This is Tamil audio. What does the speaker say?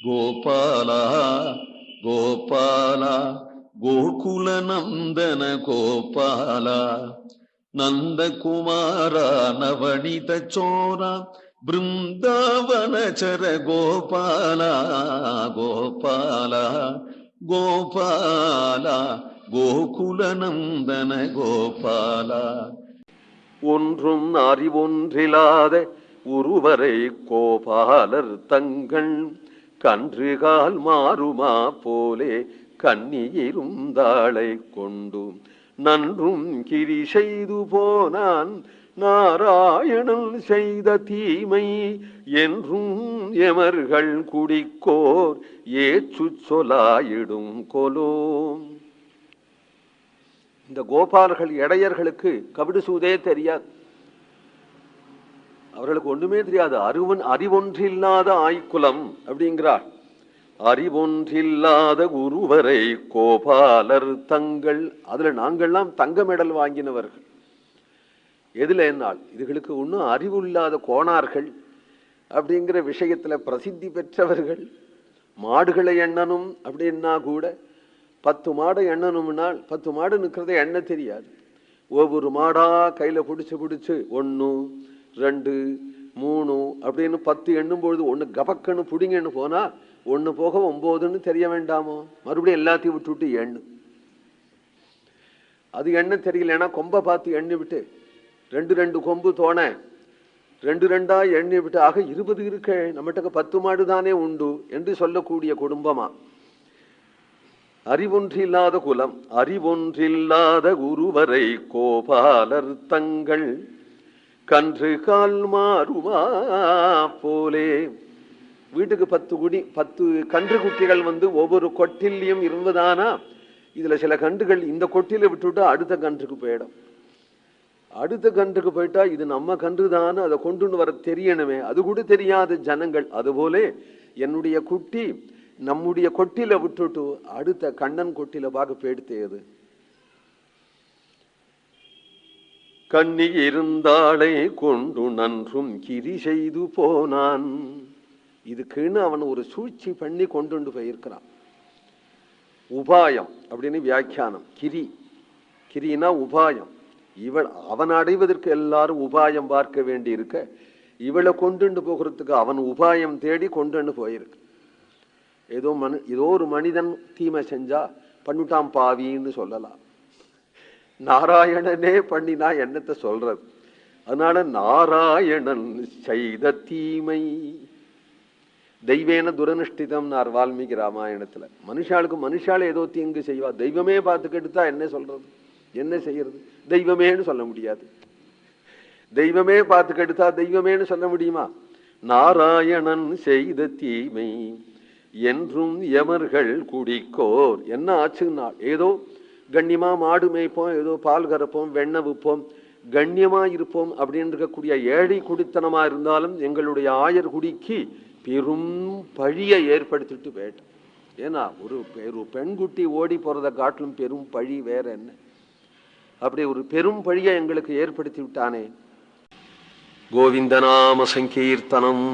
கோபால கோபால கோகுல நந்தன கோபால நந்தகுமார நவனித சோர பிருந்தாவனச்சர கோபால கோபால கோபால கோகுல நந்தன கோபால. ஒன்றும் அறிவொன்றில்லாத ஒருவரை கோபாலர் தங்கள் கன்றுகால் மாறுமா போலே கன்னியிருந்தாளை கொண்டு நன்றும் கிரி செய்து போனான் நாராயணன் செய்த தீமை என்றும் எமர்கள் குடிக்கோர் ஏற்று சொலாயிடும் கொலோம். இந்த கோபாலர்கள் இடையர்களுக்கு கபடு சூதே தெரியாது, அவர்களுக்கு ஒண்ணுமே தெரியாது. அறிவொன்றில்லாத ஆய்குலம் அப்படிங்கிறார். அறிவொன்றில்லாத குருவரை கோபாலர் தங்கள், அதுல நாங்கள்லாம் தங்க மெடல் வாங்கினவர்கள். எதுல என்னால் இதுகளுக்கு ஒன்றும் அறிவு இல்லாத கோணார்கள் அப்படிங்கிற விஷயத்துல பிரசித்தி பெற்றவர்கள். மாடுகளை எண்ணணும் அப்படின்னா கூட 10 மாடு எண்ணணும்னால் 10 மாடு நிற்கிறத எண்ண தெரியாது. ஒவ்வொரு மாடா கையில பிடிச்சு 1 2 3 அப்படின்னு 10 எண்ணும்பொழுது ஒன்று கபக்கன்னு புடிங்கன்னு போனா 1 போக 9ன்னு தெரிய வேண்டாமோ? மறுபடியும் எல்லாத்தையும் விட்டு எண்ணு. அது எண்ண தெரியலன்னா கொம்பை பார்த்து எண்ணி விட்டு 2 கொம்பு தோண 2 எண்ணி விட்டு ஆக 20 இருக்க, நம்மகிட்ட 10 மாடு தானே உண்டு என்று சொல்லக்கூடிய குடும்பமா. அறிவொன்றில்லாத குலம், அறிவொன்றில்லாத குருவரை கோபாலர் தங்கள் கன்று கால் மாறுமா போலே. வீட்டுக்கு 10 கன்று குட்டிகள் ஒவ்வொரு கொட்டிலையும் இருந்ததானா, இதுல சில கன்றுகள் இந்த கொட்டில விட்டுவிட்டா அடுத்த கன்றுக்கு போயிடும். அடுத்த கன்றுக்கு போயிட்டா இது நம்ம கன்று தானே, அதை கொண்டு வர தெரியணுமே, அது கூட தெரியாத ஜனங்கள். அதுபோல என்னுடைய குட்டி நம்முடைய கொட்டில விட்டுட்டு அடுத்த கண்ணன் கொட்டில பார்க்க போயிடுத்தேது. கண்ணி இருந்தாளை கொண்டு நன்றும் கிரி செய்து போனான். இதுக்குன்னு அவன் ஒரு சூழ்ச்சி பண்ணி கொண்டு போயிருக்கிறான். உபாயம் அப்படின்னு வியாக்கியானம். கிரினா உபாயம். அவன் அடைவதற்கு எல்லாரும் உபாயம் பார்க்க வேண்டி இருக்க, இவளை கொண்டு போகிறதுக்கு அவன் உபாயம் தேடி கொண்டு போயிருக்கு. ஏதோ ஒரு மனிதன் தீமை செஞ்சா பண்ணிட்டான் பாவின்னு சொல்லலாம். நாராயணனே பண்ணினா என்னத்தை சொல்றது? அதனால நாராயணன் செய்த தீமை தெய்வேன துரனுஷ்டிதம்னார் வால்மீகி ராமாயணத்துல. மனுஷால ஏதோ தீங்கு செய்வா, தெய்வமே பார்த்து கெடுத்தா என்ன சொல்றது, என்ன செய்யறது? தெய்வமேன்னு சொல்ல முடியாது. தெய்வமே பார்த்து கெடுத்தா தெய்வமேன்னு சொல்ல முடியுமா? நாராயணன் செய்த தீமை என்றும் எமர்கள் குடிக்கோர். என்ன ஆச்சுன்னா, ஏதோ கண்ணியமா மாடு மேய்ப்போம், ஏதோ பால் கறப்போம், வெண்ணெய் விற்போம், கண்ணியமா இருப்போம் அப்படின்னு இருக்கக்கூடிய ஏழை குடித்தனமா இருந்தாலும் எங்களுடைய ஆயர் குடிக்கு பெரும் பழியை ஏற்படுத்திட்டு போயிட்டோம். ஏன்னா ஒரு பெண்குட்டி ஓடி போறதை காட்டிலும் பெரும் பழி வேற என்ன? அப்படி ஒரு பெரும் பழியை எங்களுக்கு ஏற்படுத்தி விட்டானே. கோவிந்தநாம சங்கீர்த்தனம்.